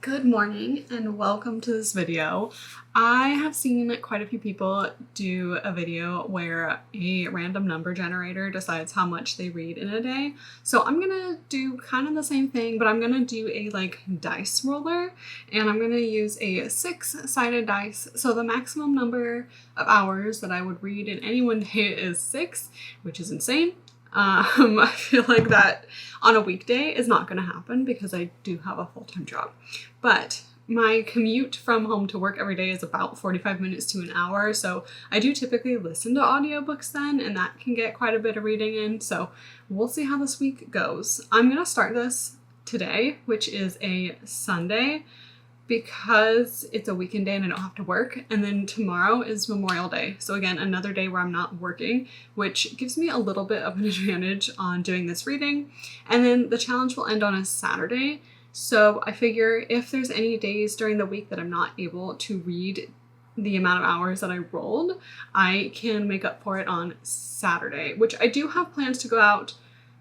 Good morning and welcome to this video. I have seen quite a few people do a video where a random number generator decides how much they read in a day. So I'm gonna do kind of the same thing, but I'm gonna do a dice roller, and I'm gonna use a 6-sided dice. So the maximum number of hours that I would read in any one day is 6, which is insane. I feel like that on a weekday is not going to happen because I do have a full-time job. But my commute from home to work every day is about 45 minutes to an hour. So I do typically listen to audiobooks then, and that can get quite a bit of reading in. So we'll see how this week goes. I'm going to start this today, which is a Sunday, because it's a weekend day and I don't have to work. And then tomorrow is Memorial Day. So again, another day where I'm not working, which gives me a little bit of an advantage on doing this reading. And then the challenge will end on a Saturday. So I figure if there's any days during the week that I'm not able to read the amount of hours that I rolled, I can make up for it on Saturday, which I do have plans to go out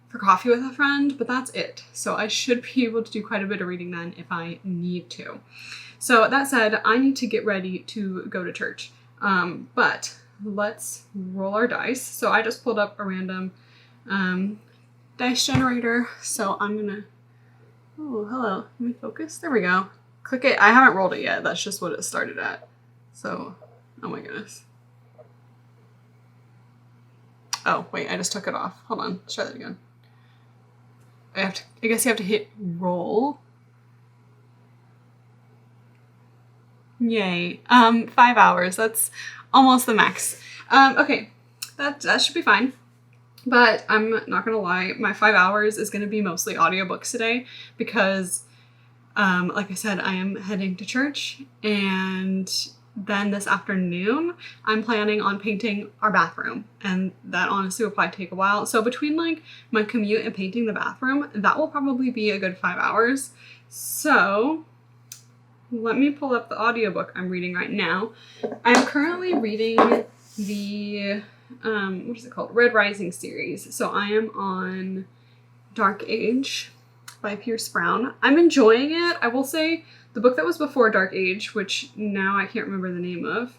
for coffee with a friend, but that's it. So I should be able to do quite a bit of reading then if I need to. So that said, I need to get ready to go to church. But let's roll our dice. So I just pulled up a random dice generator. So I'm gonna, oh, hello, let me focus. There we go. Click it. I haven't rolled it yet. That's just what it started at. So, oh my goodness. Oh, wait, I just took it off. Hold on, let's try that again. I guess you have to hit roll. Yay. 5 hours. That's almost the max. Okay, that should be fine. But I'm not gonna lie, my 5 hours is gonna be mostly audiobooks today because, like I said, I am heading to church, and then this afternoon, I'm planning on painting our bathroom, and that honestly will probably take a while. So between my commute and painting the bathroom, that will probably be a good 5 hours. So let me pull up the audiobook I'm reading right now. I'm currently reading the, what is it called? Red Rising series. So I am on Dark Age by Pierce Brown. I'm enjoying it. I will say, the book that was before Dark Age, which now I can't remember the name of,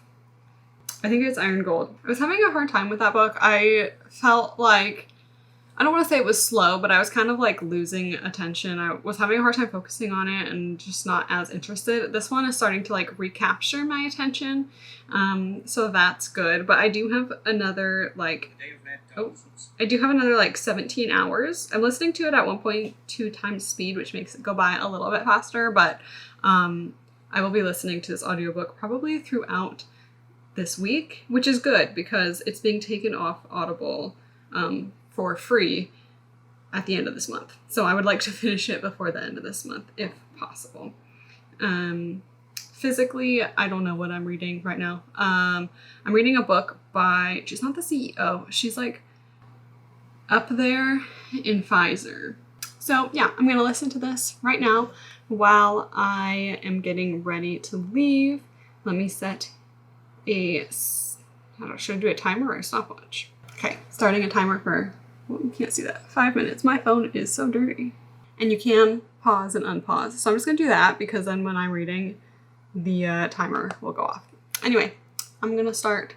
I think it's Iron Gold. I was having a hard time with that book. I felt like, I don't want to say it was slow, but I was kind of losing attention. I was having a hard time focusing on it and just not as interested. This one is starting to recapture my attention. So that's good. But I do have another 17 hours. I'm listening to it at 1.2 times speed, which makes it go by a little bit faster, but I will be listening to this audiobook probably throughout this week, which is good because it's being taken off Audible for free at the end of this month. So I would like to finish it before the end of this month, if possible. Physically, I don't know what I'm reading right now. I'm reading a book by, she's not the CEO, she's up there in Pfizer. So yeah, I'm gonna listen to this right now while I am getting ready to leave. Let me set should I do a timer or a stopwatch? Okay, starting a timer for, well, you can't see that, 5 minutes. My phone is so dirty. And you can pause and unpause. So I'm just gonna do that because then when I'm reading, the timer will go off. Anyway, I'm gonna start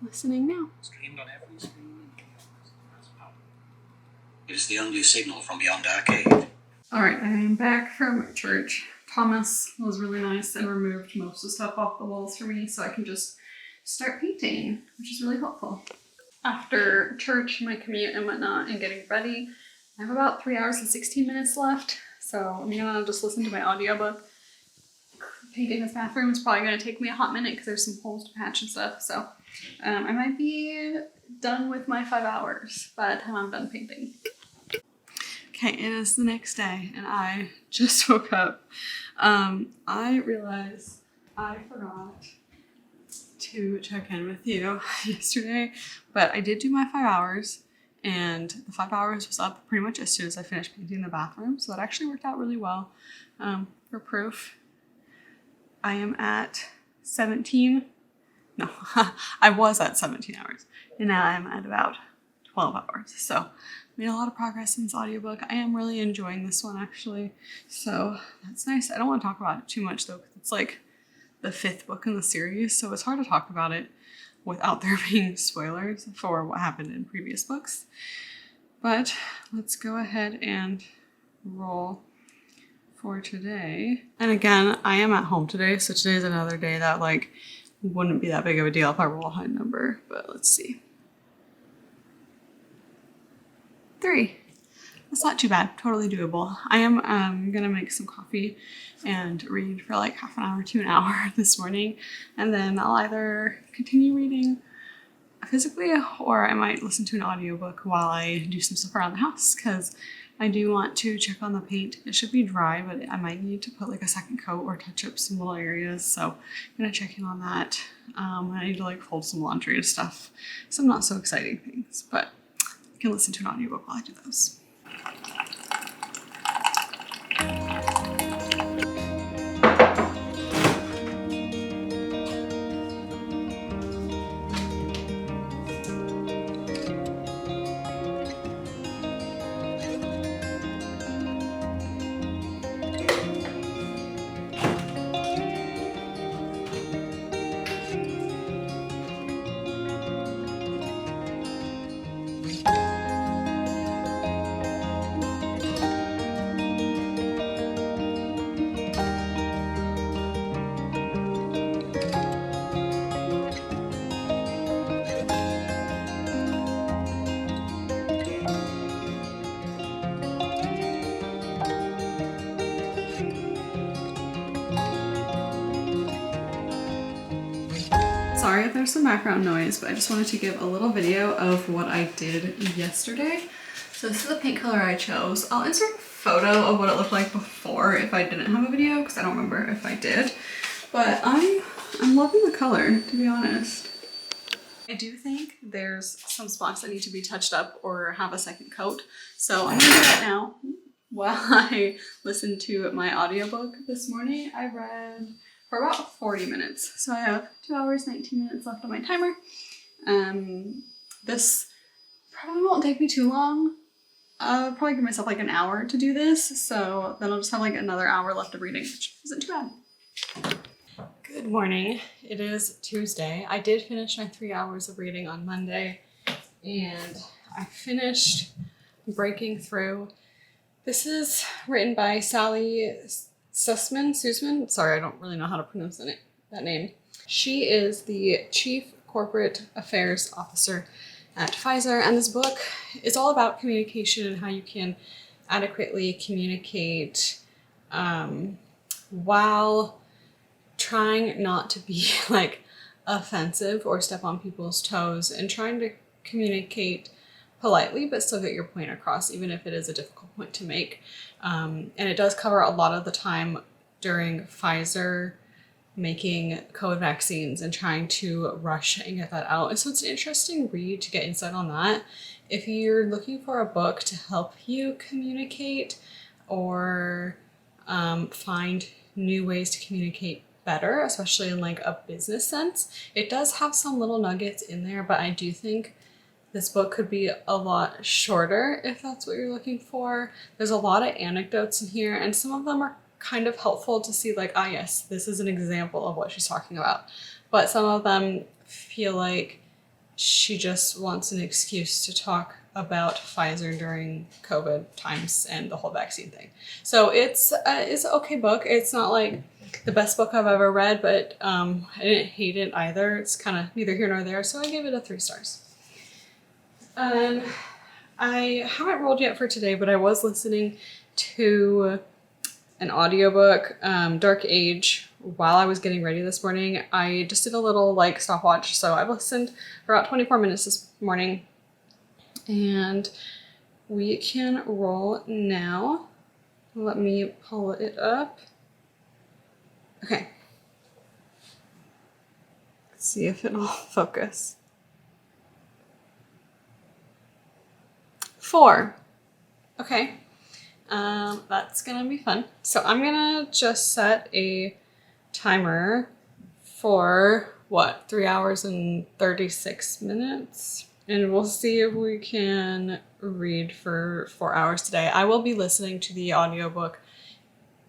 listening now. Streamed on every screen. It is the only signal from beyond Dark Age. Alright, I am back from church. Thomas was really nice and removed most of the stuff off the walls for me so I can just start painting, which is really helpful. After church, my commute and whatnot, and getting ready, I have about 3 hours and 16 minutes left, so I'm gonna just listen to my audiobook. Painting this bathroom is probably gonna take me a hot minute because there's some holes to patch and stuff, so I might be done with my 5 hours by the time I'm done painting. Okay, it is the next day and I just woke up. I realized I forgot to check in with you yesterday, but I did do my 5 hours, and the 5 hours was up pretty much as soon as I finished painting the bathroom, so that actually worked out really well. For proof, I am at 17, no, I was at 17 hours, and now I'm at about 12 hours. So made a lot of progress in this audiobook. I am really enjoying this one actually. So that's nice. I don't want to talk about it too much though, because it's like the 5th book in the series. So it's hard to talk about it without there being spoilers for what happened in previous books. But let's go ahead and roll for today. And again, I am at home today. So today's another day that like wouldn't be that big of a deal if I roll a high number, but let's see. 3. That's not too bad, totally doable. I am gonna make some coffee and read for like half an hour to an hour this morning. And then I'll either continue reading physically or I might listen to an audiobook while I do some stuff around the house, because I do want to check on the paint. It should be dry, but I might need to put like a second coat or touch up some little areas. So I'm gonna check in on that. I need to like fold some laundry and stuff. Some not so exciting things, but I can listen to an audiobook while I do those. Sorry if there's some background noise, but I just wanted to give a little video of what I did yesterday. So this is the paint color I chose. I'll insert a photo of what it looked like before if I didn't have a video, because I don't remember if I did. But I'm loving the color, to be honest. I do think there's some spots that need to be touched up or have a second coat. So I'm gonna do that now. While I listened to my audiobook this morning, I read for about 40 minutes. So I have 2 hours, 19 minutes left on my timer. This probably won't take me too long. I'll probably give myself like an hour to do this. So then I'll just have like another hour left of reading, which isn't too bad. Good morning. It is Tuesday. I did finish my 3 hours of reading on Monday, and I finished Breaking Through. This is written by Sally Sussman. Sorry, I don't really know how to pronounce that name. She is the Chief Corporate Affairs Officer at Pfizer, and this book is all about communication and how you can adequately communicate while trying not to be like offensive or step on people's toes, and trying to communicate politely but still get your point across, even if it is a difficult point to make. And it does cover a lot of the time during Pfizer making COVID vaccines and trying to rush and get that out. And so it's an interesting read to get insight on that. If you're looking for a book to help you communicate or find new ways to communicate better, especially in like a business sense, it does have some little nuggets in there, but I do think this book could be a lot shorter if that's what you're looking for. There's a lot of anecdotes in here, and some of them are kind of helpful to see like, ah, yes, this is an example of what she's talking about. But some of them feel like she just wants an excuse to talk about Pfizer during COVID times and the whole vaccine thing. So it's an okay book. It's not like the best book I've ever read, but I didn't hate it either. It's kind of neither here nor there, so I gave it a 3 stars. I haven't rolled yet for today, but I was listening to an audiobook, Dark Age, while I was getting ready this morning. I just did a little like stopwatch, so I've listened for about 24 minutes this morning, and we can roll now. Let me pull it up. Okay. Let's see if it'll focus. 4. Okay. That's gonna be fun. So I'm gonna just set a timer for what, 3 hours and 36 minutes? and we'll see if we can read for 4 hours today. I will be listening to the audiobook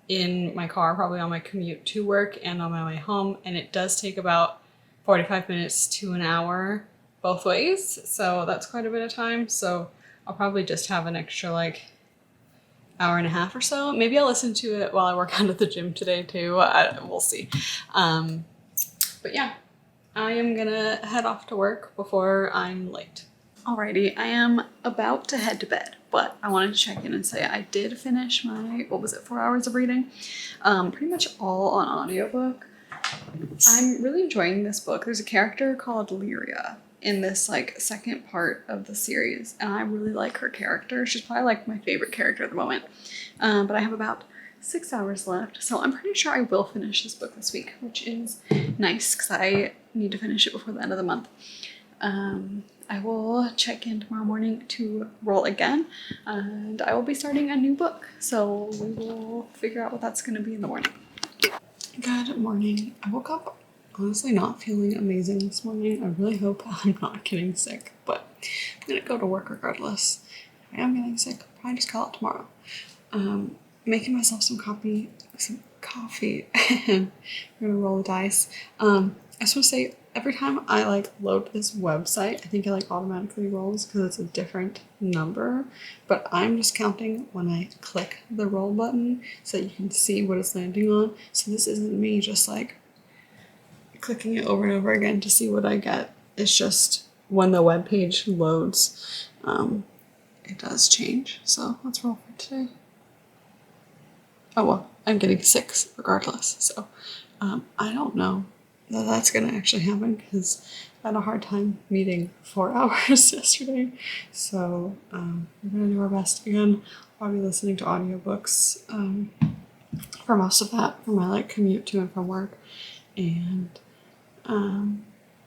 in my car, probably on my commute to work and on my way home, and it does take about 45 minutes to an hour both ways, so that's quite a bit of time. So I'll probably just have an extra like hour and a half or so. Maybe I'll listen to it while I work out at the gym today too. We'll see. But yeah, I am gonna head off to work before I'm late. Alrighty, I am about to head to bed, but I wanted to check in and say I did finish my, 4 hours of reading? Pretty much all on audiobook. I'm really enjoying this book. There's a character called Lyria in this like second part of the series, and I really like her character. She's probably like my favorite character at the moment. But I have about 6 hours left, so I'm pretty sure I will finish this book this week, which is nice because I need to finish it before the end of the month. I will check in tomorrow morning to roll again, and I will be starting a new book, so we will figure out what that's going to be in the morning. Good morning. I woke up honestly not feeling amazing this morning. I really hope I'm not getting sick, but I'm gonna go to work regardless. If I am getting sick, I'll probably just call it tomorrow. Making myself some coffee and I'm gonna roll the dice. I just want to say, every time I like load this website, I think it like automatically rolls because it's a different number, but I'm just counting when I click the roll button so that you can see what it's landing on. So this isn't me just like clicking it over and over again to see what I get. It's just when the web page loads, it does change. So let's roll for today. Oh well, I'm getting 6 regardless, so I don't know that that's gonna actually happen because I had a hard time meeting 4 hours yesterday. So we're gonna do our best again. I'll be listening to audiobooks for most of that for my like commute to and from work, and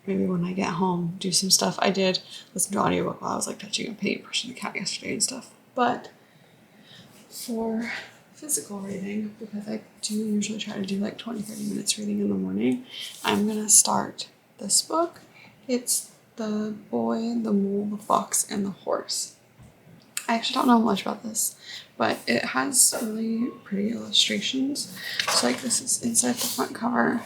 maybe when I get home do some stuff. I did listen to audiobook while I was like touching a paintbrush in the cat yesterday and stuff, but for physical reading, because I do usually try to do like 20-30 minutes reading in the morning, I'm gonna start this book. It's The Boy, the Mole, the Fox, and the Horse. I actually don't know much about this, but it has really pretty illustrations. So like this is inside the front cover.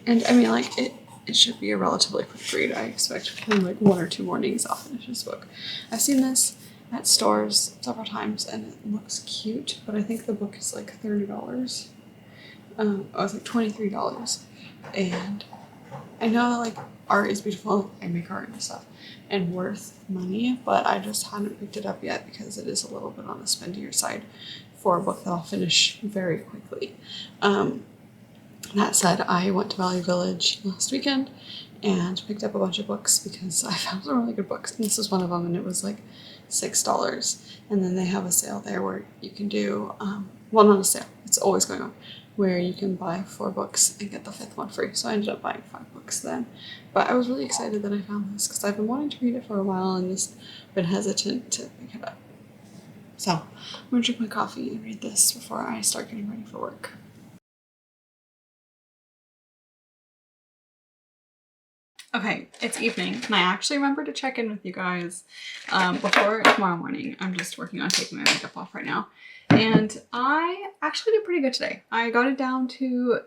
And I mean like it should be a relatively quick read. I expect in like 1 or 2 mornings I'll finish this book. I've seen this at stores several times and it looks cute, but I think the book is like $30. It's like $23. And I know like art is beautiful, I make art and stuff, and worth money, but I just hadn't picked it up yet because it is a little bit on the spendier side for a book that I'll finish very quickly. That said, I went to Value Village last weekend and picked up a bunch of books because I found some really good books, and this was one of them, and it was like $6. And then they have a sale there where you can do, well, not a sale, it's always going on, where you can buy 4 books and get the 5th one free. So I ended up buying 5 books then. But I was really excited that I found this because I've been wanting to read it for a while and just been hesitant to pick it up. So I'm gonna drink my coffee and read this before I start getting ready for work. Okay, it's evening, and I actually remembered to check in with you guys before tomorrow morning. I'm just working on taking my makeup off right now. And I actually did pretty good today. I got it down to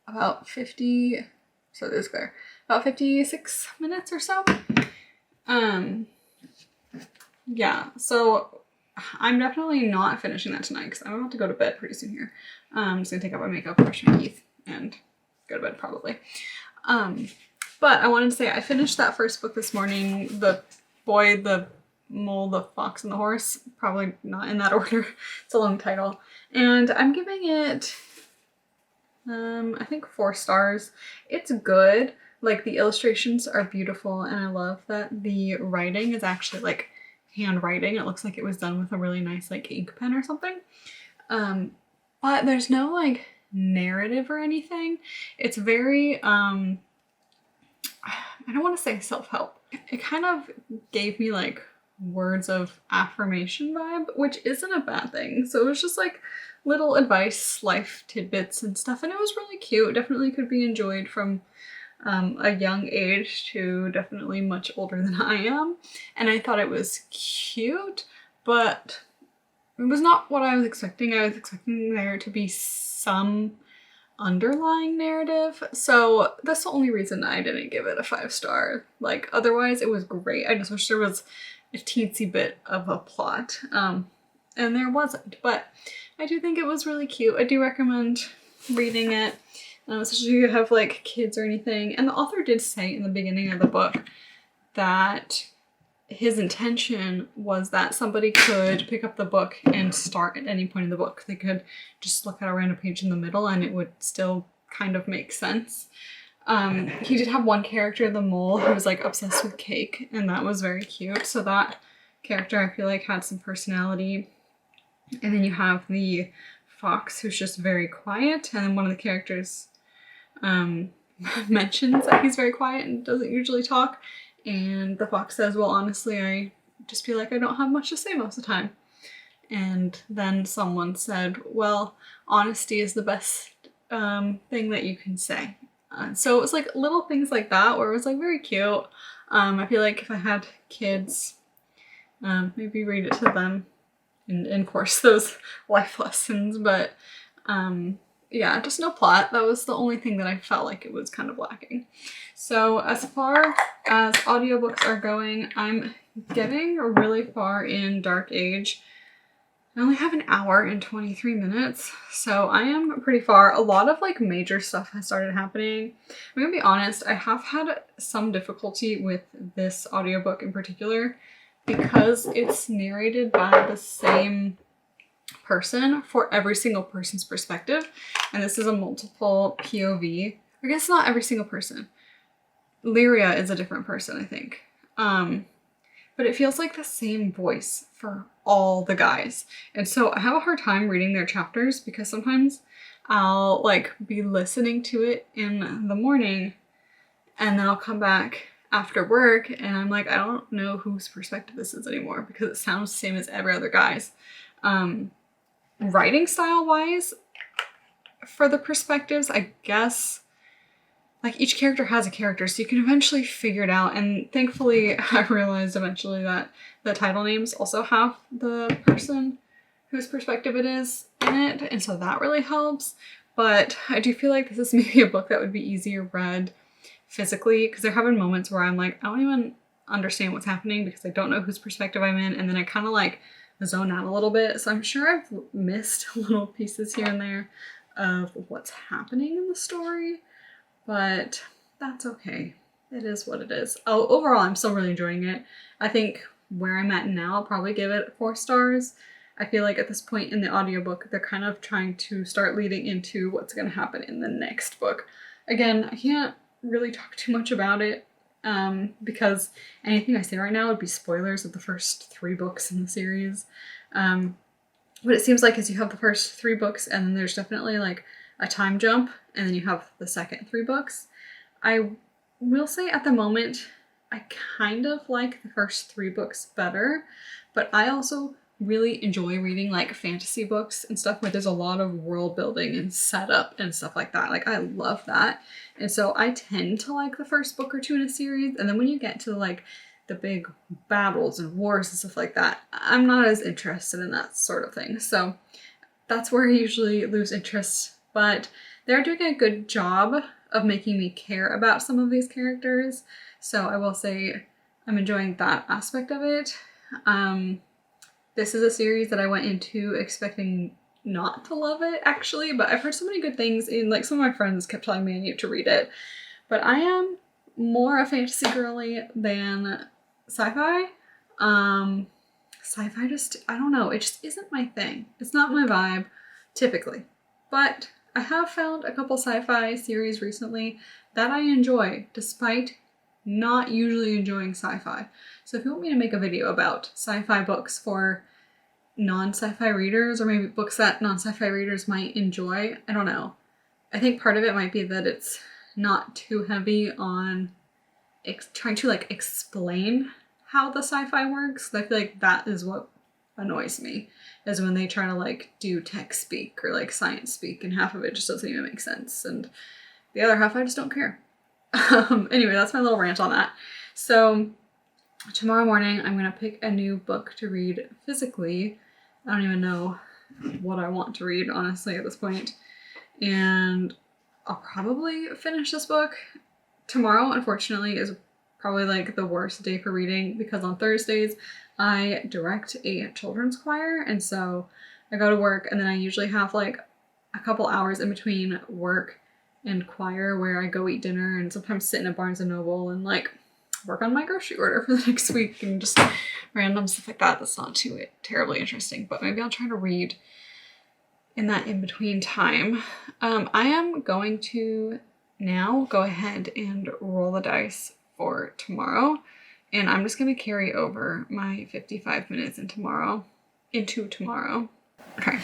about 50, so there's clear, about 56 minutes or so. Yeah, so I'm definitely not finishing that tonight because I'm about to go to bed pretty soon here. I'm just gonna take out my makeup, brush my teeth, and go to bed probably. But I wanted to say I finished that first book this morning, The Boy, the Mole, the Fox, and the Horse. Probably not in that order. It's a long title. And I'm giving it, I think 4 stars. It's good. Like the illustrations are beautiful, and I love that the writing is actually like handwriting. It looks like it was done with a really nice like ink pen or something. But there's no like narrative or anything. It's very, I don't want to say self-help. It kind of gave me like words of affirmation vibe, which isn't a bad thing. So it was just like little advice, life tidbits and stuff, and it was really cute. Definitely could be enjoyed from a young age to definitely much older than I am. And I thought it was cute, but it was not what I was expecting. I was expecting there to be some underlying narrative. So that's the only reason I didn't give it a 5-star. Like, otherwise it was great. I just wish there was a teensy bit of a plot. And there wasn't, but I do think it was really cute. I do recommend reading it, especially if you have like kids or anything. And the author did say in the beginning of the book that his intention was that somebody could pick up the book and start at any point in the book. They could just look at a random page in the middle and it would still kind of make sense. He did have one character, the mole, who was like obsessed with cake, and that was very cute. So that character I feel like had some personality. And then you have the fox, who's just very quiet, and then one of the characters mentions that he's very quiet and doesn't usually talk. And the fox says, well, honestly, I just feel like I don't have much to say most of the time. And then someone said, well, honesty is the best thing that you can say. So it was like little things like that where it was like very cute. I feel like if I had kids, maybe read it to them and enforce those life lessons. But yeah, just no plot. That was the only thing that I felt like it was kind of lacking. So as far as audiobooks are going, I'm getting really far in Dark Age. I only have an hour and 23 minutes, so I am pretty far. A lot of like major stuff has started happening. I'm gonna be honest, I have had some difficulty with this audiobook in particular because it's narrated by the same person for every single person's perspective. And this is a multiple POV. I guess not every single person. Lyria is a different person, I think. But it feels like the same voice for all the guys. And so I have a hard time reading their chapters because sometimes I'll like be listening to it in the morning and then I'll come back after work and I'm like, I don't know whose perspective this is anymore because it sounds the same as every other guy's. Writing style wise, for the perspectives, I guess like each character has a character, so you can eventually figure it out. And thankfully I realized eventually that the title names also have the person whose perspective it is in it, and so that really helps. But I do feel like this is maybe a book that would be easier read physically, because there have been moments where I'm like, I don't even understand what's happening because I don't know whose perspective I'm in, and then I kind of like zone out a little bit. So I'm sure I've missed little pieces here and there of what's happening in the story, but that's okay. It is what it is. Oh, overall, I'm still really enjoying it. I think where I'm at now, I'll probably give it 4 stars. I feel like at this point in the audiobook, they're kind of trying to start leading into what's going to happen in the next book. Again, I can't really talk too much about it because anything I say right now would be spoilers of the first 3 books in the series. What it seems like is you have the first 3 books and then there's definitely like a time jump and then you have the second 3 books. I will say at the moment, I kind of like the first 3 books better, but I also really enjoy reading like fantasy books and stuff where there's a lot of world building and setup and stuff like that. Like I love that. And so I tend to like the first book or 2 in a series. And then when you get to like the big battles and wars and stuff like that, I'm not as interested in that sort of thing. So that's where I usually lose interest, but they're doing a good job of making me care about some of these characters. So I will say I'm enjoying that aspect of it. This is a series that I went into expecting not to love it actually, but I've heard so many good things, and like some of my friends kept telling me I need to read it. But I am more a fantasy girly than sci-fi. Sci-fi just, I don't know, it just isn't my thing. It's not my vibe typically, but I have found a couple sci-fi series recently that I enjoy despite not usually enjoying sci-fi. So if you want me to make a video about sci-fi books for non-sci-fi readers, or maybe books that non-sci-fi readers might enjoy, I don't know. I think part of it might be that it's not too heavy on trying to like explain how the sci-fi works. I feel like that is what annoys me, is when they try to like do tech speak or like science speak and half of it just doesn't even make sense, and the other half I just don't care. Anyway, that's my little rant on that. So tomorrow morning, I'm gonna pick a new book to read physically. I don't even know what I want to read, honestly, at this point. And I'll probably finish this book. Tomorrow, unfortunately, is probably like the worst day for reading because on Thursdays, I direct a children's choir. And so I go to work and then I usually have like a couple hours in between work and choir where I go eat dinner and sometimes sit in a Barnes & Noble and like work on my grocery order for the next week and just random stuff like that. That's not too terribly interesting, but maybe I'll try to read in that in-between time. I am going to now go ahead and roll the dice for tomorrow, and I'm just going to carry over my 55 minutes into tomorrow. Okay,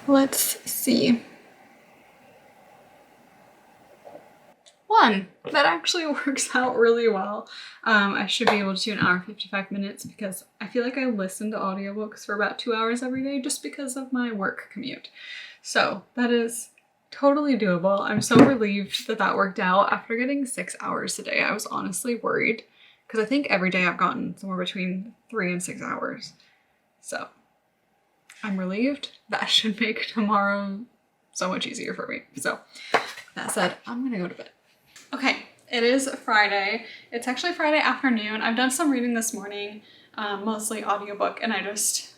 let's see. One, that actually works out really well. I should be able to do an hour 55 minutes because I feel like I listen to audiobooks for about 2 hours every day just because of my work commute. So that is totally doable. I'm so relieved that that worked out. After getting 6 hours today, I was honestly worried because I think every day I've gotten somewhere between 3 and 6 hours. So I'm relieved. That should make tomorrow so much easier for me. So that said, I'm gonna go to bed. Okay, it is Friday. It's actually Friday afternoon. I've done some reading this morning, mostly audiobook, and I just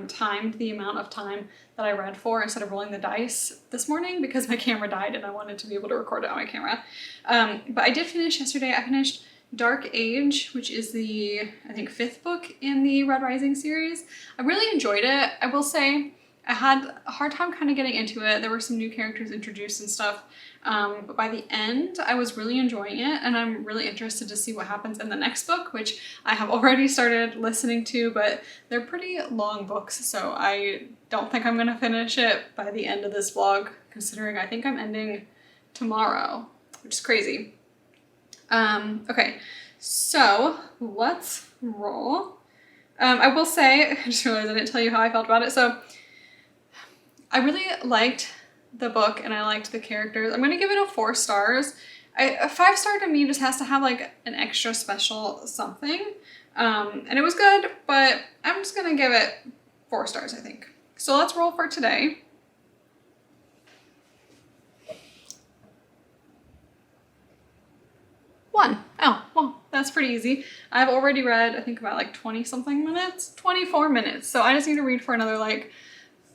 timed the amount of time that I read for instead of rolling the dice this morning because my camera died and I wanted to be able to record it on my camera. But I did finish yesterday. I finished Dark Age, which is the, I think, 5th book in the Red Rising series. I really enjoyed it. I will say I had a hard time kind of getting into it. There were some new characters introduced and stuff. But by the end, I was really enjoying it, and I'm really interested to see what happens in the next book, which I have already started listening to, but they're pretty long books, so I don't think I'm going to finish it by the end of this vlog, considering I think I'm ending tomorrow, which is crazy. Okay, so let's roll. I will say, I just realized I didn't tell you how I felt about it, so I really liked the book and I liked the characters. I'm gonna give it a 4 stars. A 5-star to me just has to have like an extra special something. And it was good, but I'm just gonna give it 4 stars, I think. So let's roll for today. One. Oh, well, that's pretty easy. I've already read, I think about like 20 something minutes, 24 minutes. So I just need to read for another like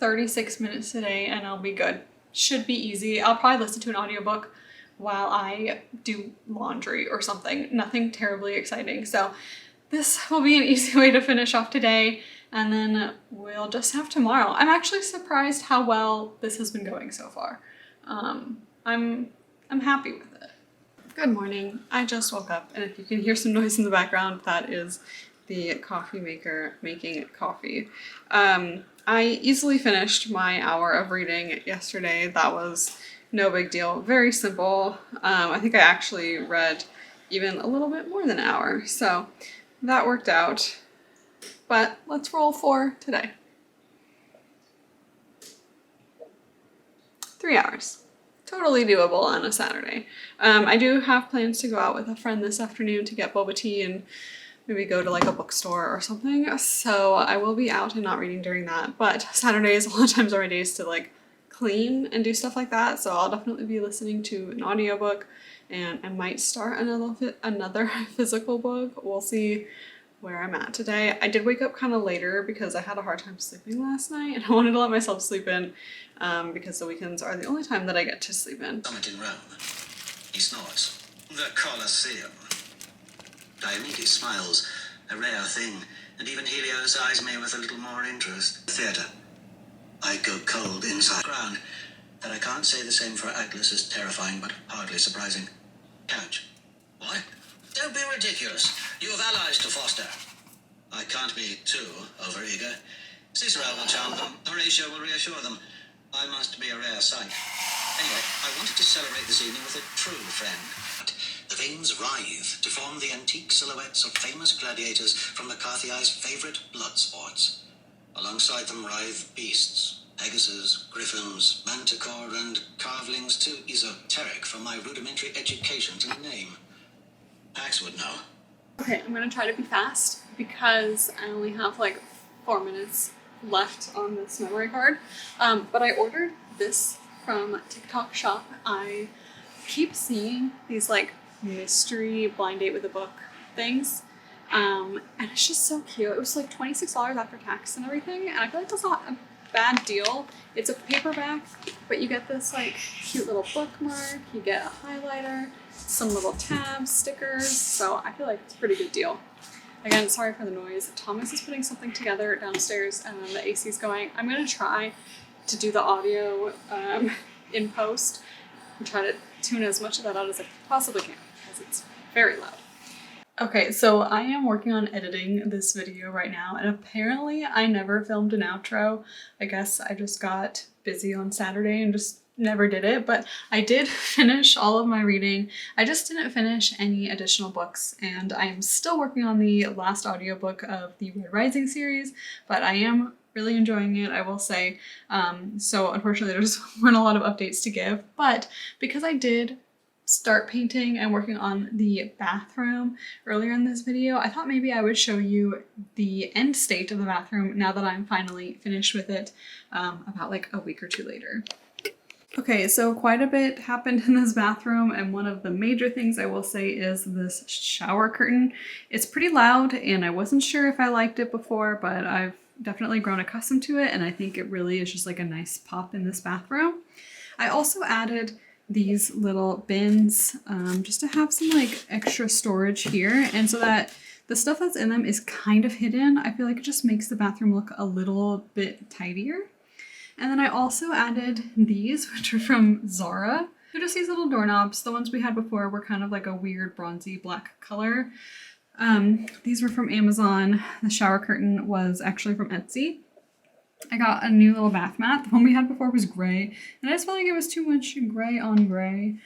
36 minutes today and I'll be good. Should be easy. I'll probably listen to an audiobook while I do laundry or something. Nothing terribly exciting. So this will be an easy way to finish off today and then we'll just have tomorrow. I'm actually surprised how well this has been going so far. I'm happy with it. Good morning. I just woke up and if you can hear some noise in the background, that is the coffee maker making coffee. I easily finished my hour of reading yesterday. That was no big deal. Very simple. I think I actually read even a little bit more than an hour, so that worked out. But let's roll for today. 3 hours. Totally doable on a Saturday. I do have plans to go out with a friend this afternoon to get boba tea and maybe go to like a bookstore or something. So I will be out and not reading during that. But Saturdays, a lot of times are my days to like clean and do stuff like that. So I'll definitely be listening to an audiobook and I might start another physical book. We'll see where I'm at today. I did wake up kind of later because I had a hard time sleeping last night and I wanted to let myself sleep in because the weekends are the only time that I get to sleep in. Summit in Rome. He snorts. The Colosseum. Diomedes smiles, a rare thing, and even Helios eyes me with a little more interest. Theatre. I go cold inside ground. That I can't say the same for Atlas is terrifying, but hardly surprising. Couch. What? Don't be ridiculous. You have allies to foster. I can't be too overeager. Cicero will charm them. Horatio will reassure them. I must be a rare sight. Anyway, I wanted to celebrate this evening with a true friend. The veins writhe to form the antique silhouettes of famous gladiators from the Carthaginians' favorite blood sports. Alongside them writhe beasts, Pegasus, griffins, manticore, and carvelings too esoteric for my rudimentary education to name. Pax would know. Okay, I'm gonna try to be fast because I only have like 4 minutes left on this memory card. But I ordered this from TikTok Shop. I keep seeing these like mystery blind date with a book things. And it's just so cute. It was like $26 after tax and everything, and I feel like that's not a bad deal. It's a paperback, but you get this like cute little bookmark, you get a highlighter, some little tabs, stickers, so I feel like it's a pretty good deal. Again, sorry for the noise. Thomas is putting something together downstairs and then the AC is going. I'm gonna try to do the audio in post and try to tune as much of that out as I possibly can because it's very loud. Okay, so I am working on editing this video right now, and apparently I never filmed an outro. I guess I just got busy on Saturday and just never did it, but I did finish all of my reading. I just didn't finish any additional books, and I am still working on the last audiobook of the Red Rising series, but I am really enjoying it, I will say. So unfortunately there just weren't a lot of updates to give, but because I did start painting and working on the bathroom earlier in this video, I thought maybe I would show you the end state of the bathroom now that I'm finally finished with it about like a week or two later. Okay, so quite a bit happened in this bathroom, and one of the major things I will say is this shower curtain. It's pretty loud and I wasn't sure if I liked it before, but I've definitely grown accustomed to it, and I think it really is just like a nice pop in this bathroom. I also added these little bins just to have some like extra storage here, and so that the stuff that's in them is kind of hidden. I feel like it just makes the bathroom look a little bit tidier. And then I also added these, which are from Zara. They're just these little doorknobs. The ones we had before were kind of like a weird bronzy black color. These were from Amazon. The shower curtain was actually from Etsy. I got a new little bath mat. The one we had before was gray, and I just felt like it was too much gray on gray.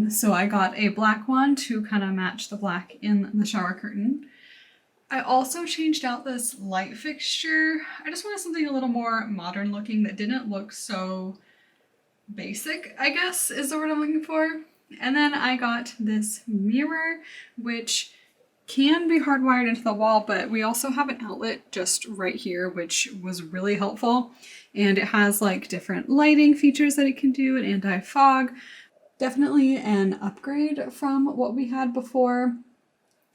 So I got a black one to kind of match the black in the shower curtain. I also changed out this light fixture. I just wanted something a little more modern looking that didn't look so basic, I guess is the word I'm looking for. And then I got this mirror, which can be hardwired into the wall, but we also have an outlet just right here, which was really helpful. And it has like different lighting features that it can do, an anti-fog. Definitely an upgrade from what we had before.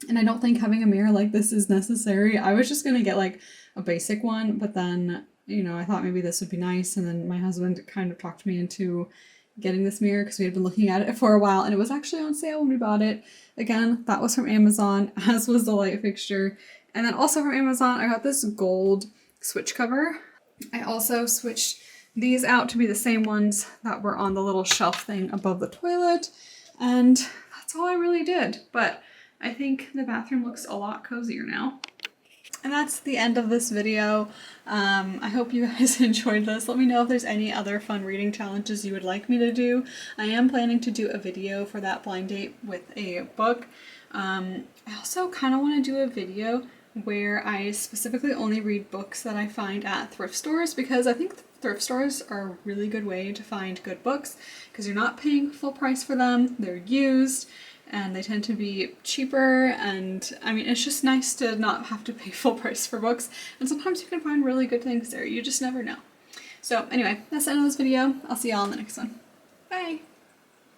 And I don't think having a mirror like this is necessary. I was just gonna get like a basic one, but then, you know, I thought maybe this would be nice. And then my husband kind of talked me into getting this mirror because we had been looking at it for a while, and it was actually on sale when we bought it. Again, that was from Amazon, as was the light fixture. And then also from Amazon, I got this gold switch cover. I also switched these out to be the same ones that were on the little shelf thing above the toilet. And that's all I really did. But I think the bathroom looks a lot cozier now. And that's the end of this video. I hope you guys enjoyed this. Let me know if there's any other fun reading challenges you would like me to do. I am planning to do a video for that blind date with a book. I also kind of want to do a video where I specifically only read books that I find at thrift stores, because I think thrift stores are a really good way to find good books because you're not paying full price for them, they're used, and they tend to be cheaper, and I mean, it's just nice to not have to pay full price for books, and sometimes you can find really good things there. You just never know. So anyway, that's the end of this video. I'll see y'all in the next one. Bye!